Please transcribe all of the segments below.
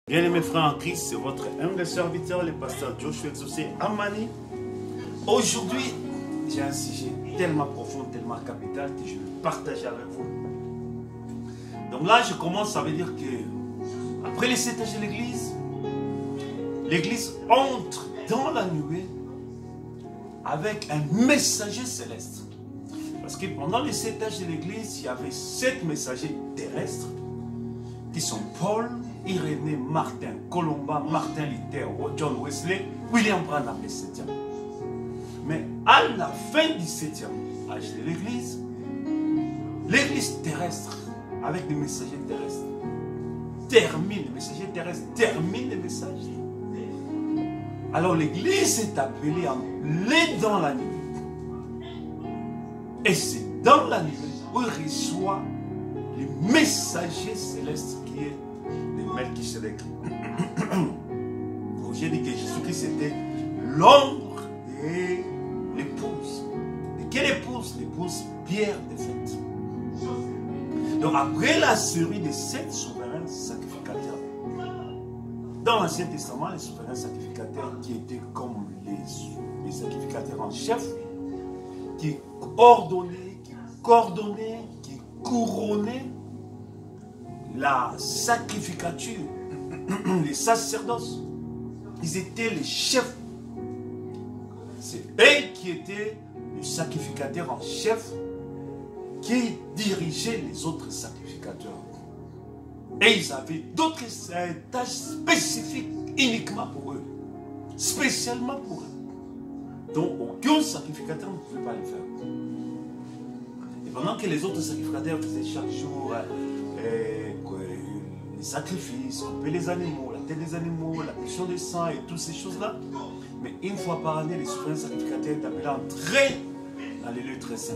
Bien-aimés frères en Christ, c'est votre humble serviteur, le pasteur Joshua Exaucé Amani. Aujourd'hui, j'ai un sujet tellement profond, tellement capital que je vais partager avec vous. Donc là, je commence, ça veut dire que après les 7 âges de l'Église entre dans la nuée avec un messager céleste. Parce que pendant les 7 âges de l'Église, il y avait 7 messagers terrestres qui sont Paul, Irénée, Martin, Colomba, Martin Luther, John Wesley, William Branham, le 7e. Mais à la fin du 7e âge de l'Église terrestre, avec les messagers terrestres, termine, les messagers terrestres terminent les messages. Alors l'Église est appelée à aller dans la nuit. Et c'est dans la nuit où il reçoit les messagers célestes qui est le Melchisedec. J'ai dit que Jésus-Christ était l'ombre et l'épouse. Et quelle épouse? L'épouse Pierre de Fête. Donc après la série des 7 souverains sacrificateurs, dans l'Ancien Testament, les souverains sacrificateurs qui étaient comme les sacrificateurs en chef, qui ordonnaient, qui coordonnaient, qui couronnaient la sacrificature, les sacerdoces. Ils étaient les chefs. C'est eux qui étaient les sacrificateurs en chef qui dirigeaient les autres sacrificateurs. Et ils avaient d'autres tâches spécifiques uniquement pour eux. Spécialement pour eux. Donc aucun sacrificateur ne pouvait pas le faire. Et pendant que les autres sacrificateurs faisaient chaque jour les sacrifices, couper les animaux, la tête des animaux, la pulsion des sangs et toutes ces choses-là, mais une fois par année, les souverains sacrificateurs étaient appelés à entrer dans les lieux très saints.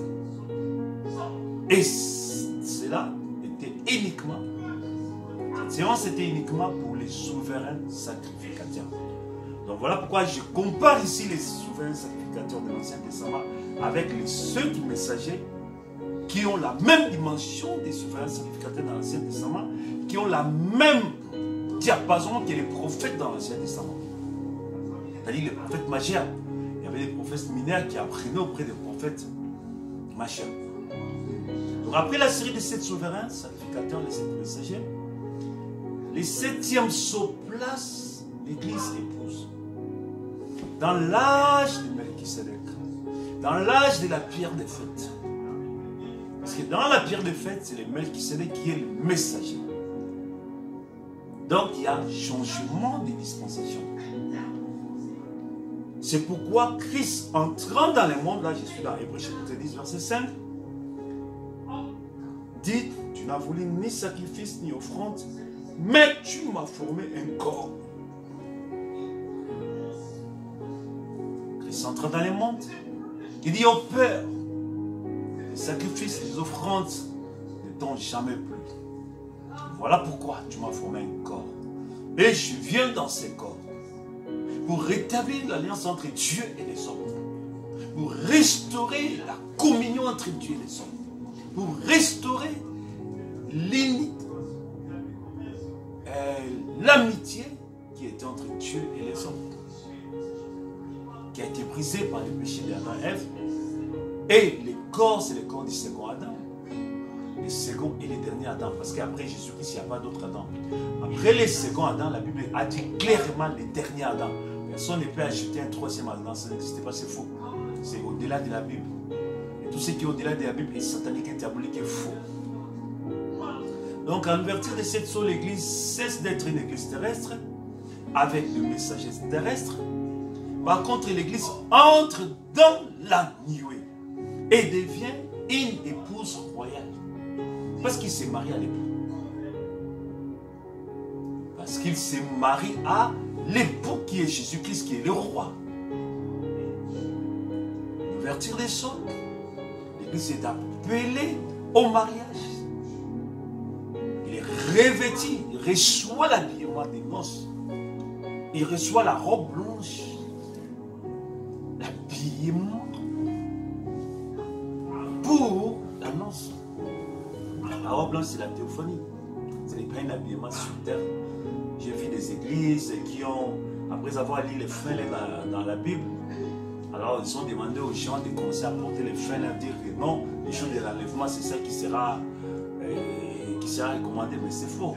Et cela était uniquement, cette séance était uniquement pour les souverains sacrificateurs. Donc voilà pourquoi je compare ici les souverains sacrificateurs de l'Ancien Testament avec les 7 messagers qui ont la même dimension des souverains sacrificateurs dans l'Ancien Testament, qui ont la même diapason que les prophètes dans l'Ancien Testament. C'est-à-dire les prophètes majeurs. Il y avait des prophètes mineurs qui apprenaient auprès des prophètes majeurs. Donc après la série des 7 souverains sacrificateurs, les 7 messagers, les 7e se place l'Église épouse. Dans l'âge de Melchisedec, dans l'âge de la pierre des fêtes. Parce que dans la pierre de fête, c'est le Melchisedec qui est le messager. Donc il y a un changement de dispensation. C'est pourquoi Christ, entrant dans le monde, là je suis dans Hébreux chapitre 10, verset 5, dit, tu n'as voulu ni sacrifice ni offrande, mais tu m'as formé un corps. Christ entrant dans le monde, il dit au Père, les sacrifices, les offrandes ne t'ont jamais plu. Voilà pourquoi tu m'as formé un corps. Et je viens dans ces corps pour rétablir l'alliance entre Dieu et les hommes. Pour restaurer la communion entre Dieu et les hommes. Pour restaurer l'amitié qui était entre Dieu et les hommes. Qui a été brisée par le péché d'Adam et Ève. Et le corps, c'est le corps du second Adam. Le second et le dernier Adam. Parce qu'après Jésus-Christ, il n'y a pas d'autre Adam. Après le second Adam, la Bible a dit clairement le dernier Adam. Personne ne peut ajouter un 3e Adam. Ça n'existe pas, c'est faux. C'est au-delà de la Bible. Et tout ce qui est au-delà de la Bible est satanique et diabolique et faux. Donc, à l'ouverture de cette soul, l'Église cesse d'être une Église terrestre avec le messager terrestre. Par contre, l'Église entre dans la nuée et devient une épouse royale. Parce qu'il s'est marié à l'époux. Parce qu'il s'est marié à l'époux qui est Jésus-Christ, qui est le roi. L'ouverture des sceaux, l'Église est appelée au mariage. Il est revêtu, il reçoit l'habillement des noces. Il reçoit la robe blanche. L'habillement pour la noce. La robe blanche, c'est la théophanie. Ce n'est pas un habillement sur terre. J'ai vu des églises qui ont, après avoir lu les frênes dans la Bible, alors ils ont demandé aux gens de commencer à porter les frênes, à dire que non, les choses de l'enlèvement, c'est ça qui sera recommandé, mais c'est faux.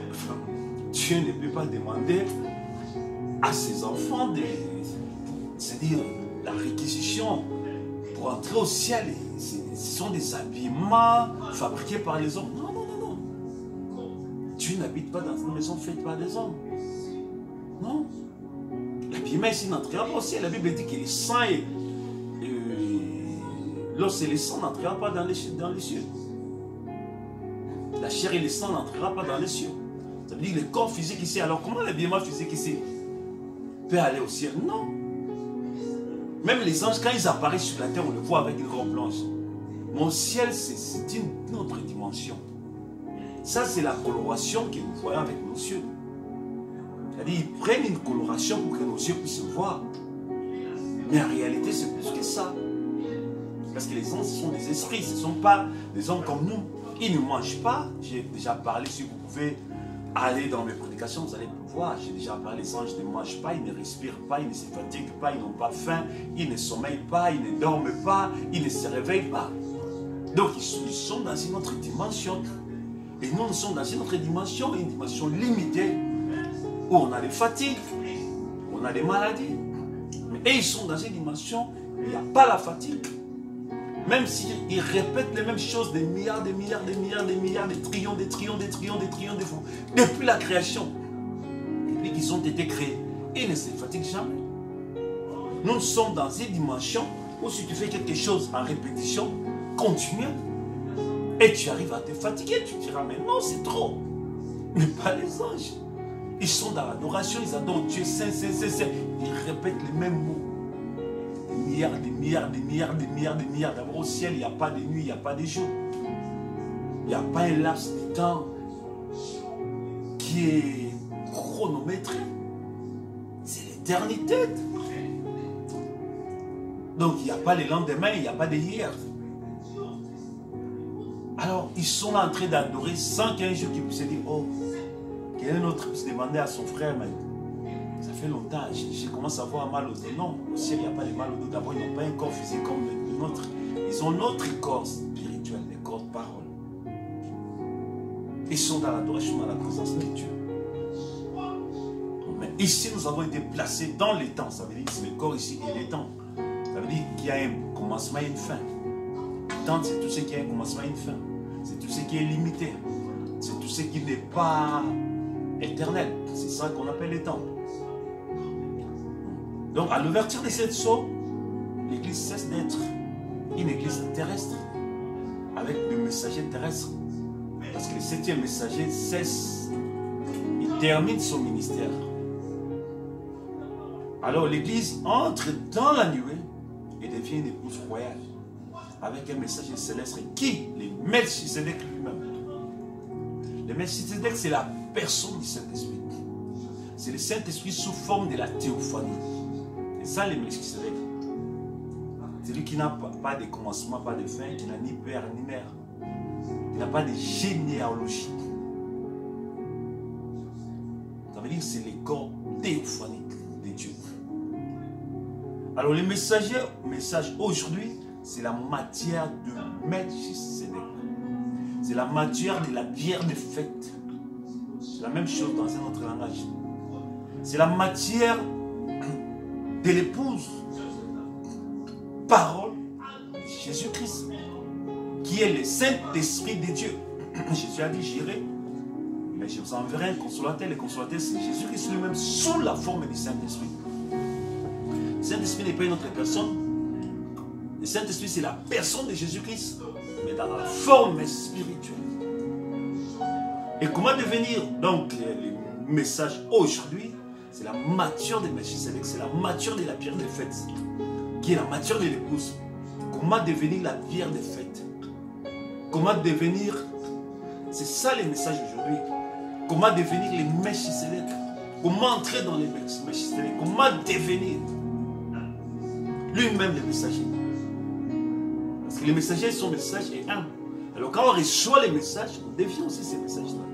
Dieu ne peut pas demander à ses enfants c'est-à-dire la réquisition pour entrer au ciel. Ce sont des habillements fabriqués par les hommes. Non, non, non, non. Dieu n'habite pas dans une maison faite par des hommes. Non. L'habillement ici n'entrera pas au ciel. La Bible dit que les sangs et l'os et les sangs n'entrera pas dans les cieux. La chair et le sang n'entrera pas dans les cieux. Ça veut dire le corps physique ici. Alors comment l'habillement physique ici peut aller au ciel? Non. Même les anges, quand ils apparaissent sur la terre, on le voit avec une robe blanche. Mon ciel, c'est une autre dimension. Ça, c'est la coloration que nous voyons avec nos yeux. C'est-à-dire, ils prennent une coloration pour que nos yeux puissent voir. Mais en réalité, c'est plus que ça. Parce que les anges, ce sont des esprits, ce ne sont pas des hommes comme nous. Ils ne mangent pas. J'ai déjà parlé, si vous pouvez aller dans mes prédications, vous allez voir. J'ai déjà parlé, les anges ne mangent pas, ils ne respirent pas, ils ne se fatiguent pas, ils n'ont pas faim, ils ne sommeillent pas, ils ne dorment pas, ils ne se réveillent pas. Donc ils sont dans une autre dimension. Et nous, nous sommes dans une autre dimension, une dimension limitée, où on a des fatigues, on a des maladies. Mais eux, ils sont dans une dimension où il n'y a pas la fatigue. Même s'ils répètent les mêmes choses des milliards, des milliards, des milliards, des milliards, des trillions, des trillions, des trillions, des trillions de fois, depuis la création, depuis qu'ils ont été créés, ils ne se fatiguent jamais. Nous sommes dans une dimension où si tu fais quelque chose en répétition, continue, et tu arrives à te fatiguer, tu diras, mais non, c'est trop. Mais pas les anges. Ils sont dans l'adoration, ils adorent Dieu, saint, saint, saint, saint. Ils répètent les mêmes mots. Des milliards, des milliards, des milliards, des milliards, des milliards. D'abord au ciel, il n'y a pas de nuit, il n'y a pas de jour. Il n'y a pas un laps de temps qui est chronométré. C'est l'éternité. Donc il n'y a pas le lendemain, il n'y a pas de hier. Alors ils sont là en train d'adorer sans qu'un jour qui puisse dire, oh, qu'un autre puisse demander à son frère, mais ça fait longtemps, je commence à avoir mal au dos. Non, au ciel, il n'y a pas de mal au dos. D'abord, ils n'ont pas un corps physique comme le nôtre. Ils ont notre corps spirituel, le corps de parole. Ils sont dans l'adoration, dans la présence de Dieu. Mais ici, nous avons été placés dans les temps. Ça veut dire que le corps ici est les temps. Ça veut dire qu'il y a un commencement et une fin. Le temps, c'est tout ce qui a un commencement et une fin. C'est tout ce qui est limité. C'est tout ce qui n'est pas éternel. C'est ça qu'on appelle les temps. Donc, à l'ouverture de cette sceaux, l'église cesse d'être une église terrestre avec des messagers terrestres. Parce que le 7e messager cesse, il termine son ministère. Alors, l'église entre dans la nuée et devient une épouse royale avec un messager céleste qui, le Melchisedec lui-même. Le Melchisedec, c'est la personne du Saint-Esprit. C'est le Saint-Esprit sous forme de la théophanie. Et ça, le Melchisedec. C'est lui qui n'a pas de commencement, pas de fin, qui n'a ni père ni mère. Il n'a pas de généalogie. Ça veut dire que c'est le corps théophanique de Dieu. Alors le message aujourd'hui, c'est la matière de Melchisedec. C'est la matière de la bière de fête. C'est la même chose dans un autre langage. C'est la matière de l'épouse. Parole de Jésus-Christ, qui est le Saint-Esprit de Dieu. Jésus a dit, j'irai, mais je vous enverrai un consolateur. Le consolateur, c'est Jésus-Christ lui-même, sous la forme du Saint-Esprit. Le Saint-Esprit n'est pas une autre personne. Le Saint-Esprit, c'est la personne de Jésus-Christ, mais dans la forme spirituelle. Et comment devenir, donc, le message aujourd'hui, c'est la matière de Melchisedec, c'est la matière de la pierre de fête, qui est la matière de l'épouse. Comment devenir la pierre de fête? Comment devenir, c'est ça le message aujourd'hui. Comment devenir le Melchisedec? Comment entrer dans le Melchisedec? Comment devenir lui-même le messager? Parce que le messager, son message est humble. Alors quand on reçoit les messages, on devient aussi ces messages-là.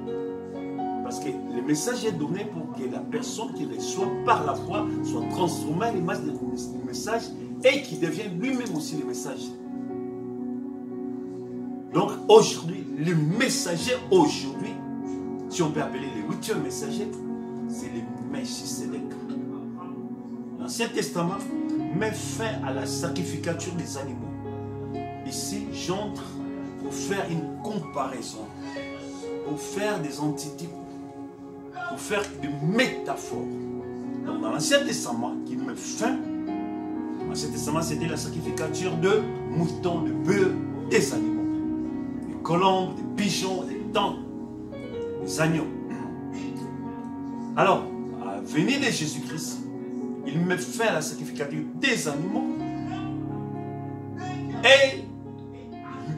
Parce que le message est donné pour que la personne qui reçoit par la foi soit transformée à l'image du message et qui devienne lui-même aussi le message. Donc aujourd'hui, le messager aujourd'hui, si on peut appeler le 8e messager, c'est le Melchisedec. L'Ancien Testament met fin à la sacrificature des animaux. Ici, j'entre pour faire une comparaison, pour faire des antitypes, pour faire des métaphores. Donc, dans l'Ancien Testament, qui met fin, l'Ancien Testament, c'était la sacrificature de moutons, de bœufs, des animaux, des colombes, des pigeons, des tentes, des agneaux. Alors, à la venue de Jésus-Christ, il met fin à la sacrificature des animaux et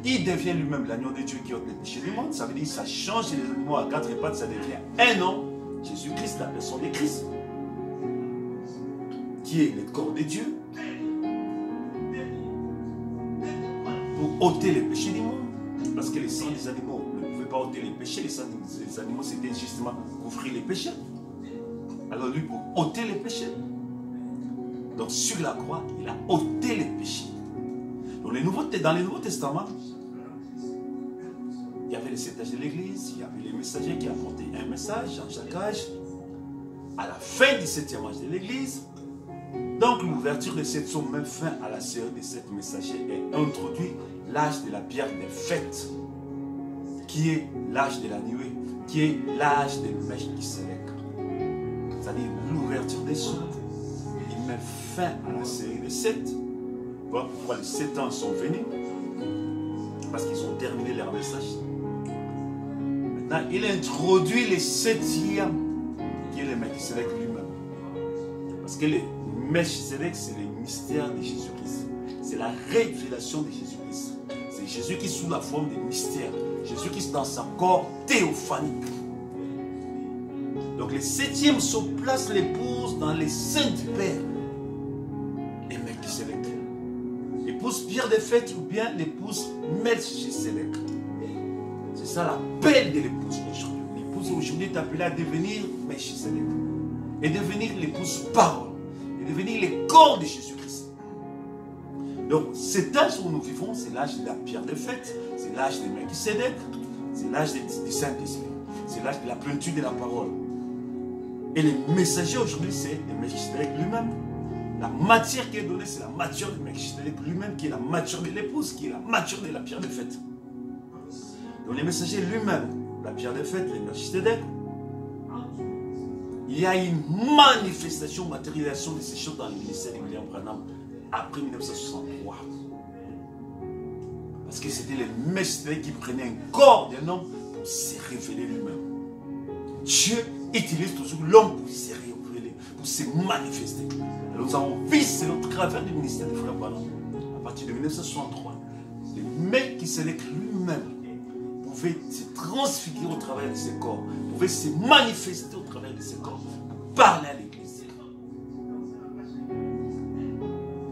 il devient lui-même l'agneau de Dieu qui ôte les péchés du monde. Ça veut dire que ça change les animaux à 4 pattes, ça devient un homme, Jésus-Christ, la personne de Christ, qui est le corps de Dieu, pour ôter les péchés du monde. Parce que les sangs des animaux ne pouvaient pas ôter les péchés, les sangs des animaux c'était justement couvrir les péchés. Alors lui, pour ôter les péchés, donc sur la croix, il a ôté les péchés. Donc dans le Nouveau Testament, il y avait les 7 âges de l'Église, il y avait les messagers qui apportaient un message dans chaque âge. À la fin du 7e âge de l'Église, donc l'ouverture de cette somme met fin à la série des 7 messagers et introduit l'âge de la pierre des fêtes, qui est l'âge de la nuée, qui est l'âge de Melchisedec. C'est-à-dire l'ouverture des sommes. Il met fin à la série des 7. Voilà pourquoi les 7 ans sont venus. Parce qu'ils ont terminé leur message. Maintenant, il introduit le 7e, qui est le Melchisedec lui-même. Parce que le Melchisedec, c'est le mystère de Jésus-Christ. C'est la révélation de Jésus-Christ. C'est Jésus qui sous la forme des mystères. Jésus-Christ dans son corps théophanique. Donc le 7e se place l'épouse dans les seins du Père. Et Melchisedec. L'épouse pierre des fêtes ou bien l'épouse Melchisedec. C'est ça l'appel de l'épouse aujourd'hui. L'épouse aujourd'hui est appelée à devenir Melchisedec. Et devenir l'épouse parole. Et devenir le corps de Jésus-Christ. Donc cet âge où nous vivons, c'est l'âge de la pierre des fêtes. C'est l'âge de Melchisedec. C'est l'âge du Saint-Esprit. C'est l'âge de la plénitude de la parole. Et le messager aujourd'hui, c'est le Melchisedec lui-même. La matière qui est donnée, c'est la matière de Melchisedec lui-même, qui est la matière de l'épouse, qui est la matière de la pierre de fête. Donc le messager lui-même, la pierre de fête, le Melchisedec, il y a une manifestation, matérialisation de ces choses dans le ministère de William Branham après 1963. Parce que c'était le Melchisedec qui prenait un corps d'un homme pour se révéler lui-même. Dieu utilise toujours l'homme pour se révéler, pour se manifester. Alors nous avons vu, c'est notre travers du ministère de Frère Branham. À partir de 1963, le Melchisedec lui-même pouvait se transfigurer au travers de ses corps, pouvait se manifester au travers de ses corps, parler à l'Église.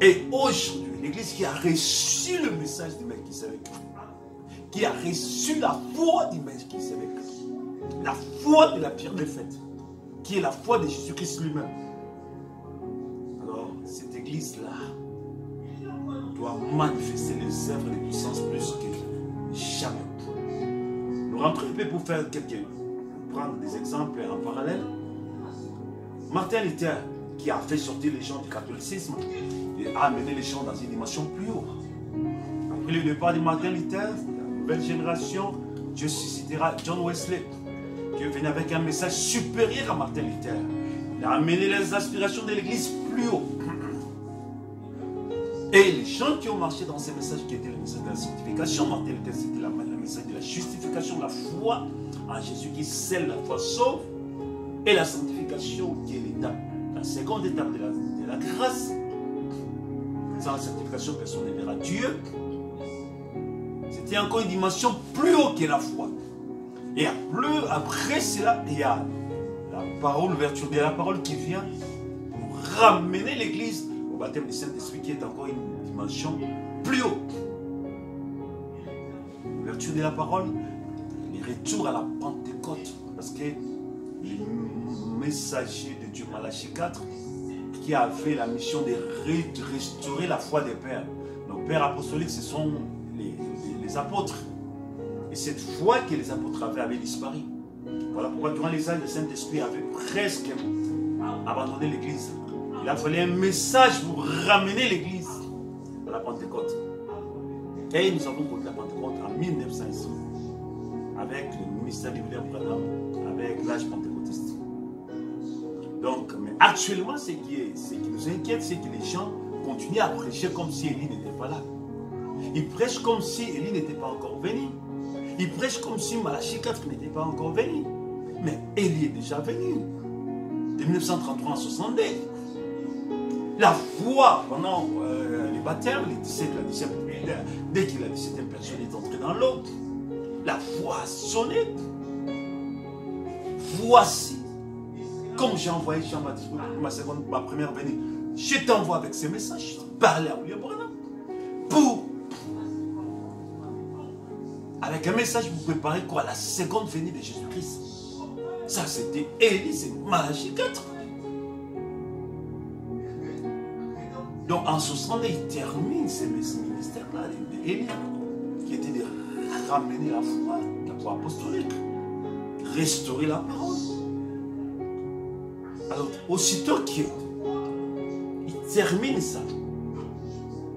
Et aujourd'hui, l'Église qui a reçu le message du Melchisedec, qui a reçu la foi du Melchisedec, la foi de la pierre des fêtes, qui est la foi de Jésus-Christ lui-même. Alors, cette église-là doit manifester les œuvres de puissance plus que jamais. Nous rentrons un peu pour faire prendre des exemples en parallèle. Martin Luther, qui a fait sortir les gens du catholicisme, a amené les gens dans une dimension plus haute. Après le départ de Martin Luther, la nouvelle génération, Dieu suscitera John Wesley, qui est venu avec un message supérieur à Martin Luther. Il a amené les aspirations de l'Église plus haut. Et les gens qui ont marché dans ces messages qui étaient le message de la sanctification, Martin Luther c'était le message de la justification, la foi en Jésus qui scelle la foi sauve, et la sanctification qui est l'étape, la seconde étape de la grâce. Sans la sanctification, personne ne verra Dieu. C'était encore une dimension plus haut que la foi. Et après cela, il y a la parole, l'ouverture de la parole qui vient pour ramener l'Église au baptême du Saint-Esprit qui est encore une dimension plus haut. L'ouverture de la parole, le retour à la Pentecôte. Parce que le messager de Dieu, Malachie 4, qui avait la mission de restaurer la foi des pères. Nos pères apostoliques, ce sont les apôtres. Et cette foi que les apôtres avait disparu. Voilà pourquoi durant les années, le Saint-Esprit avait presque abandonné l'Église. Il a fallu un message pour ramener l'Église à la Pentecôte. Et nous avons connu la Pentecôte en 1900 avec le ministère de William Branham, avec l'âge pentecôtiste. Donc, mais actuellement, ce qui nous inquiète, c'est que les gens continuent à prêcher comme si Élie n'était pas là. Ils prêchent comme si Élie n'était pas encore venu. Ils prêchent comme si Malachie 4 n'était pas encore venu. Mais Élie est déjà venu. De 1933 à 62. La foi pendant les baptêmes, les disciples, dès que la 17e personne est entrée dans l'eau, la foi a sonné. Voici, comme j'ai envoyé Jean-Baptiste pour ma première venue, je t'envoie avec ces messages, parler à William Branham, pour, avec un message, vous préparez quoi? La seconde venue de Jésus-Christ. Ça, c'était Élie, c'est Malachie 4. Donc, en ce sens, il termine ce ministère-là d'Élie, qui était de ramener la foi apostolique, restaurer la parole. Alors, aussitôt qu'il termine ça,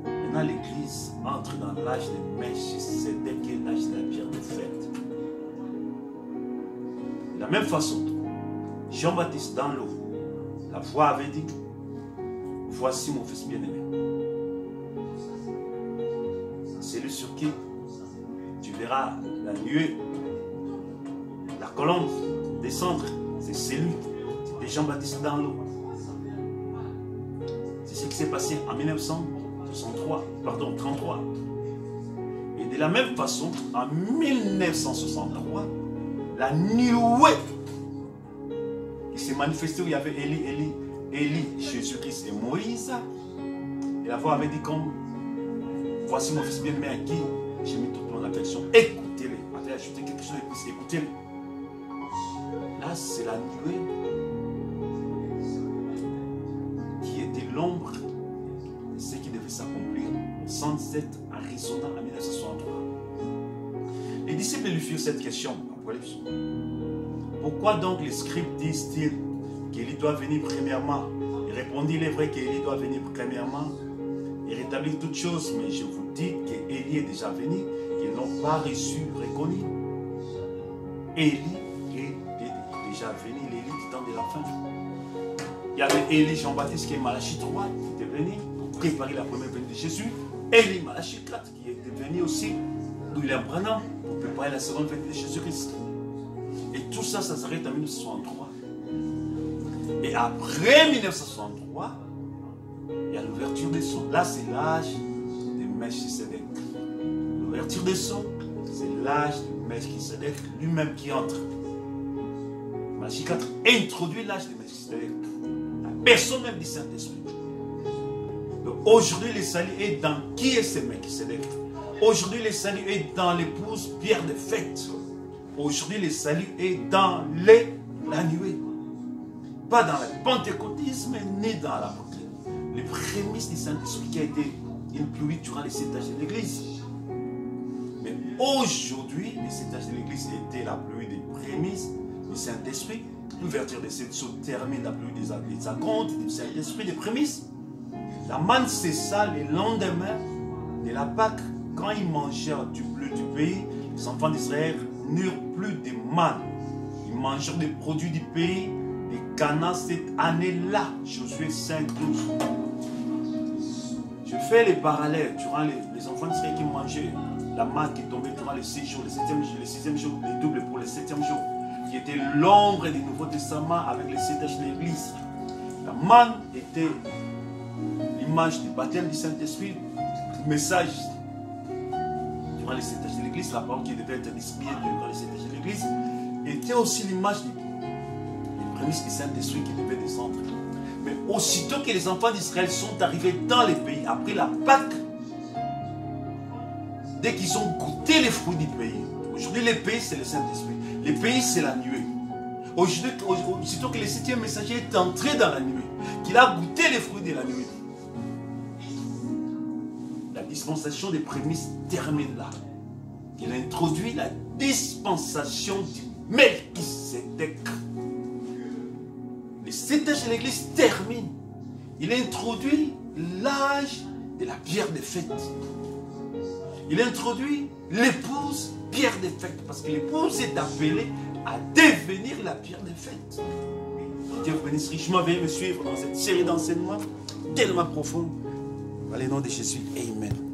maintenant l'Église entre dans l'âge de Melchisédek, qui est l'âge de la pierre de fête. De la même façon, Jean-Baptiste dans l'eau, la foi avait dit, voici mon fils bien-aimé. C'est lui sur qui tu verras la nuée, la colombe descendre. C'est lui. C'était Jean-Baptiste dans l'eau. C'est ce qui s'est passé en 1933. Et de la même façon, en 1963, la nuée qui s'est manifestée où il y avait Élie, Jésus-Christ et Moïse. Et la voix avait dit comme, voici mon fils bien-aimé à qui j'ai mis toute mon affection. Écoutez-le. Après, ajouter quelque chose de plus, écoutez-le. Là, c'est la nuée qui était l'ombre de ce qui devait s'accomplir au 107 Arizona en 1963. Les disciples lui firent cette question. Pourquoi donc les scribes disent-ils qu'Élie doit venir premièrement? Il répondit, il est vrai qu'Élie doit venir premièrement et rétablir toutes choses, mais je vous dis qu'Élie est déjà venu, qu'ils n'ont pas reconnu. Élie est déjà venu, l'Élie du temps de la fin. Il y avait Élie Jean-Baptiste qui est Malachie 3, qui était venu pour préparer la première venue de Jésus. Élie Malachie 4 qui était venu aussi, William Branham, pour préparer la seconde venue de Jésus-Christ. Et tout ça, ça s'arrête en 1963. Et après 1963, il y a l'ouverture des sceaux. Là, c'est l'âge de Melchisédek. L'ouverture des sceaux, c'est l'âge de Melchisédek lui-même qui entre. Malachie 4 introduit l'âge de Melchisédek. La personne même du Saint-Esprit. Aujourd'hui, le salut est dans qui est ce Melchisédek? Aujourd'hui, le salut est dans l'épouse Pierre de Fête. Aujourd'hui, le salut est dans la nuée. Pas dans le pentecôtisme, ni dans la doctrine. Les prémices du Saint-Esprit qui a été inclus durant les 7 âges de l'Église. Mais aujourd'hui, les 7 âges de l'Église étaient la pluie des prémices du Saint-Esprit. L'ouverture de cette chose termine la pluie des acomptes, du Saint-Esprit, des prémices. La manne cessa le lendemain de la Pâque. Quand ils mangèrent du bleu du pays, les enfants d'Israël n'eurent plus de manne. Ils mangèrent des produits du pays. Et Cana cette année-là, Josué 5, 12. Je fais les parallèles durant les enfants d'Israël qui mangeaient la manne qui tombait durant les 6 jours, le 6e jour, les doubles pour le 7e jour, qui était l'ombre du Nouveau Testament avec les 7 âges de l'Église. La manne était l'image du baptême du Saint-Esprit, le message durant les 7 âges de l'Église, la parole qui devait être inspirée durant les 7 âges de l'Église, était aussi l'image du prémices du Saint-Esprit qui devait descendre. Mais aussitôt que les enfants d'Israël sont arrivés dans les pays, après la Pâque, dès qu'ils ont goûté les fruits du pays, aujourd'hui les pays c'est le Saint-Esprit, les pays c'est la nuée. Aussitôt que le 7e messager est entré dans la nuée, qu'il a goûté les fruits de la nuée, la dispensation des prémices termine là. Il a introduit la dispensation du Melchisédek. Le 7 âge de l'église termine. Il a introduit l'âge de la pierre des fêtes. Il a introduit l'épouse pierre des fêtes. Parce que l'épouse est appelée à devenir la pierre des fêtes. Dieu vous bénisse richement. Veuillez me suivre dans cette série d'enseignements tellement profonde. Dans le nom de Jésus. Amen.